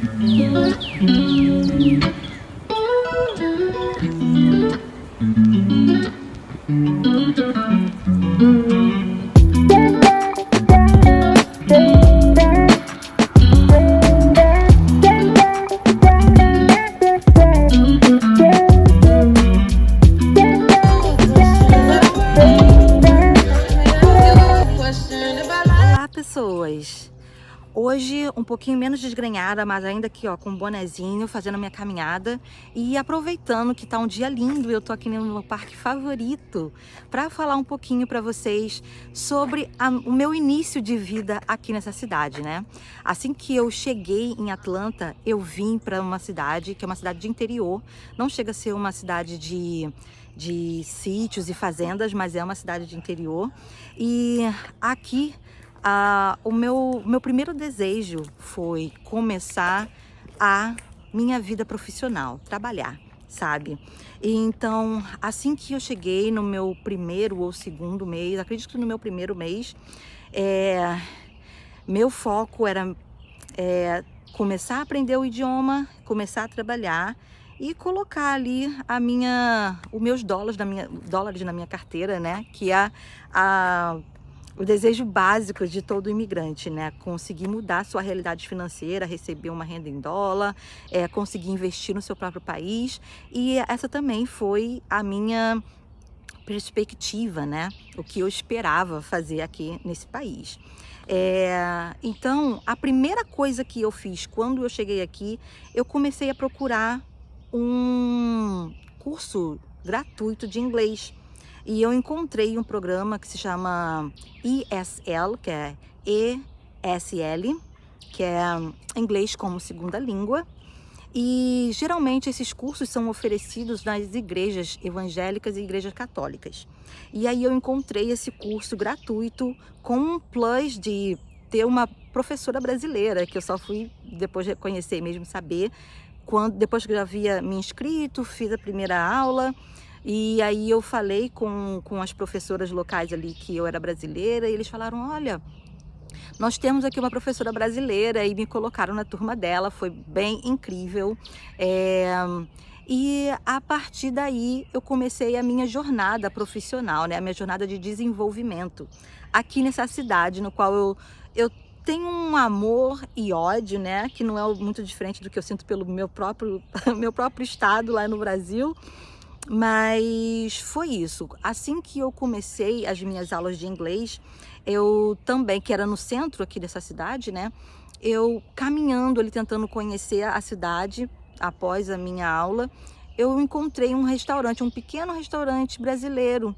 Olá, pessoas! Hoje um pouquinho menos desgrenhada, mas ainda aqui ó, com um bonezinho, fazendo a minha caminhada e aproveitando que tá um dia lindo. Eu tô aqui no meu parque favorito para falar um pouquinho para vocês sobre o meu início de vida aqui nessa cidade, né? Assim que eu cheguei em Atlanta, eu vim para uma cidade que é uma cidade de interior. Não chega a ser uma cidade de sítios e fazendas, mas é uma cidade de interior. E aqui o meu primeiro desejo foi começar a minha vida profissional, trabalhar, sabe? E então, assim que eu cheguei no meu primeiro ou segundo mês, acredito que no meu primeiro mês, meu foco era começar a aprender o idioma, começar a trabalhar e colocar ali os meus dólares na minha carteira, né? Que é o desejo básico de todo imigrante, né? Conseguir mudar a sua realidade financeira, receber uma renda em dólar, conseguir investir no seu próprio país. E essa também foi a minha perspectiva, né? O que eu esperava fazer aqui nesse país. Então, a primeira coisa que eu fiz quando eu cheguei aqui, eu comecei a procurar um curso gratuito de inglês. E eu encontrei um programa que se chama ESL, que é ESL, que é inglês como segunda língua. E geralmente esses cursos são oferecidos nas igrejas evangélicas e igrejas católicas. E aí eu encontrei esse curso gratuito com um plus de ter uma professora brasileira, que eu só fui depois de conhecer mesmo, saber, depois que eu já havia me inscrito, fiz a primeira aula. E aí eu falei com as professoras locais ali que eu era brasileira e eles falaram, olha, nós temos aqui uma professora brasileira, e me colocaram na turma dela, foi bem incrível. E a partir daí eu comecei a minha jornada profissional, né? A minha jornada de desenvolvimento aqui nessa cidade, no qual eu tenho um amor e ódio, né? Que não é muito diferente do que eu sinto pelo meu próprio estado lá no Brasil. Mas foi isso. Assim que eu comecei as minhas aulas de inglês, eu também, que era no centro aqui dessa cidade, né? Eu caminhando ali, tentando conhecer a cidade após a minha aula, eu encontrei um restaurante, um pequeno restaurante brasileiro,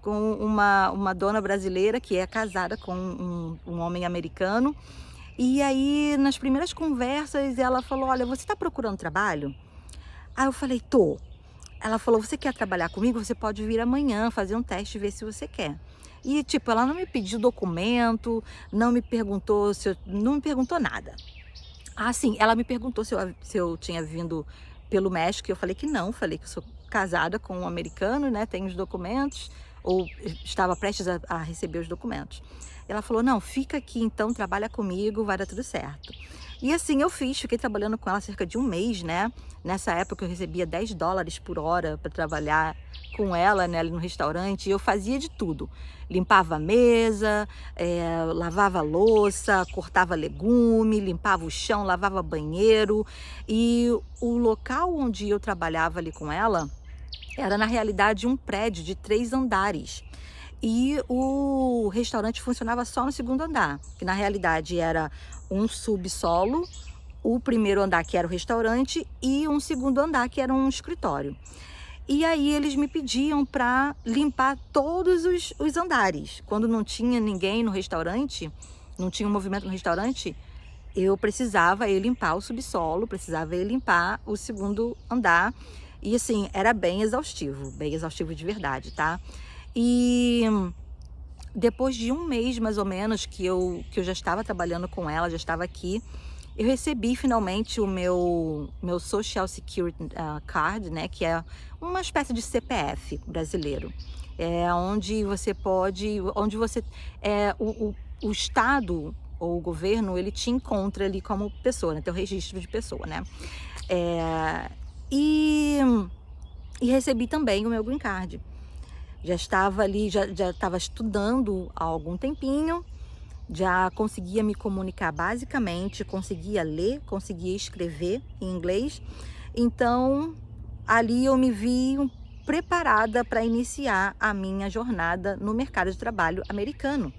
com uma dona brasileira que é casada com um homem americano. E aí, nas primeiras conversas, ela falou, olha, você está procurando trabalho? Aí eu falei, tô. Ela falou, você quer trabalhar comigo? Você pode vir amanhã fazer um teste e ver se você quer. E tipo, ela não me pediu documento, não me perguntou não me perguntou nada. Ah, sim, ela me perguntou se eu tinha vindo pelo México, e eu falei que não, falei que eu sou casada com um americano, né, tenho os documentos, ou estava prestes a receber os documentos. Ela falou, não, fica aqui então, trabalha comigo, vai dar tudo certo. E assim eu fiquei trabalhando com ela cerca de um mês, né? Nessa época eu recebia 10 dólares por hora para trabalhar com ela, né, ali no restaurante, e eu fazia de tudo. Limpava a mesa, lavava a louça, cortava legume, limpava o chão, lavava banheiro. E o local onde eu trabalhava ali com ela era, na realidade, um prédio de 3 andares. E o restaurante funcionava só no segundo andar, que na realidade era um subsolo, o primeiro andar que era o restaurante e um segundo andar que era um escritório. E aí eles me pediam para limpar todos os andares. Quando não tinha ninguém no restaurante, não tinha um movimento no restaurante, eu precisava ir limpar o subsolo, precisava ir limpar o segundo andar. E assim, era bem exaustivo de verdade, tá? E depois de um mês, mais ou menos, que eu já estava trabalhando com ela, já estava aqui, eu recebi finalmente o meu Social Security Card, né? Que é uma espécie de CPF brasileiro. Onde você pode... o Estado ou o governo, ele te encontra ali como pessoa, né? Teu registro de pessoa, né? É, e, e recebi também o meu green card. Já estava ali, já estava estudando há algum tempinho, já conseguia me comunicar basicamente, conseguia ler, conseguia escrever em inglês. Então, ali eu me vi preparada para iniciar a minha jornada no mercado de trabalho americano.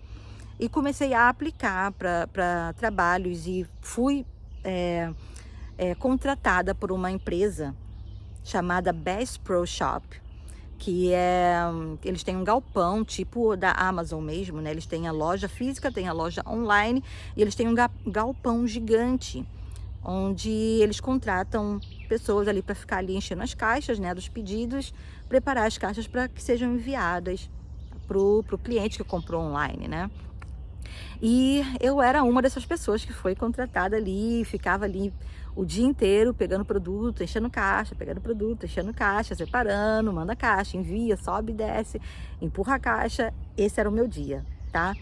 E comecei a aplicar para trabalhos e fui contratada por uma empresa chamada Bass Pro Shop, que eles têm um galpão tipo da Amazon mesmo, né? Eles têm a loja física, têm a loja online e eles têm um galpão gigante, onde eles contratam pessoas ali para ficar ali enchendo as caixas, né, dos pedidos, preparar as caixas para que sejam enviadas pro cliente que comprou online, né? E eu era uma dessas pessoas que foi contratada ali, ficava ali o dia inteiro pegando produto, enchendo caixa, pegando produto, enchendo caixa, separando, manda caixa, envia, sobe e desce, empurra a caixa. Esse era o meu dia, tá?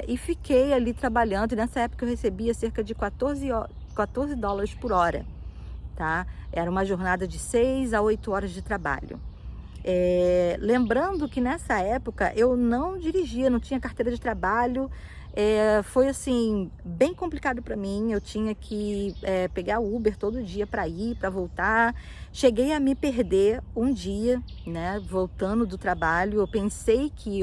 E fiquei ali trabalhando, e nessa época eu recebia cerca de 14 dólares por hora, tá? Era uma jornada de 6 a 8 horas de trabalho. Lembrando que nessa época eu não dirigia, não tinha carteira de trabalho, foi assim, bem complicado para mim. Eu tinha que pegar Uber todo dia para ir, para voltar. Cheguei a me perder um dia, né, voltando do trabalho. Eu pensei que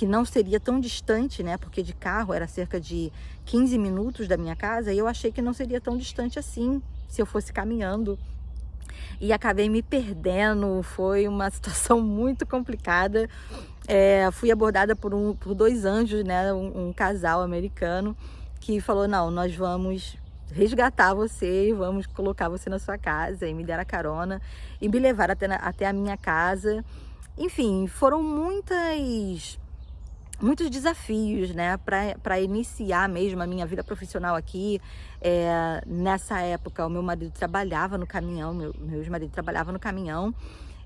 não seria tão distante, né, porque de carro era cerca de 15 minutos da minha casa, e eu achei que não seria tão distante assim se eu fosse caminhando. E acabei me perdendo, foi uma situação muito complicada. Fui abordada por 2 anjos, né, um casal americano, que falou: não, nós vamos resgatar você e vamos colocar você na sua casa. E me deram a carona e me levaram até a minha casa. Enfim, foram muitos desafios, né, para iniciar mesmo a minha vida profissional aqui. Nessa época, o meu marido trabalhava no caminhão, meu ex-marido trabalhava no caminhão,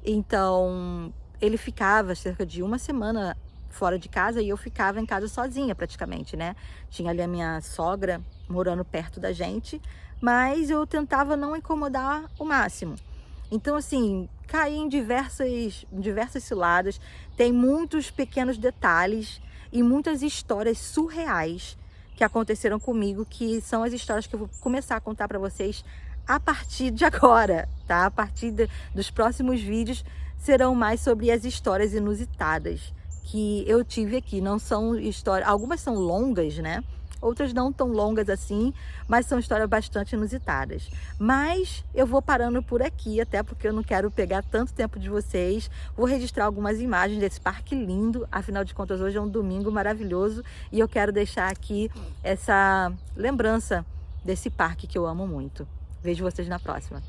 então ele ficava cerca de uma semana fora de casa e eu ficava em casa sozinha praticamente, né? Tinha ali a minha sogra morando perto da gente, mas eu tentava não incomodar o máximo. Então, assim, caí em diversas ciladas. Tem muitos pequenos detalhes e muitas histórias surreais que aconteceram comigo, que são as histórias que eu vou começar a contar para vocês a partir de agora, tá? A partir dos próximos vídeos serão mais sobre as histórias inusitadas que eu tive aqui. Não são histórias, algumas são longas, né? Outras não tão longas assim, mas são histórias bastante inusitadas. Mas eu vou parando por aqui, até porque eu não quero pegar tanto tempo de vocês. Vou registrar algumas imagens desse parque lindo, afinal de contas hoje é um domingo maravilhoso e eu quero deixar aqui essa lembrança desse parque que eu amo muito. Vejo vocês na próxima.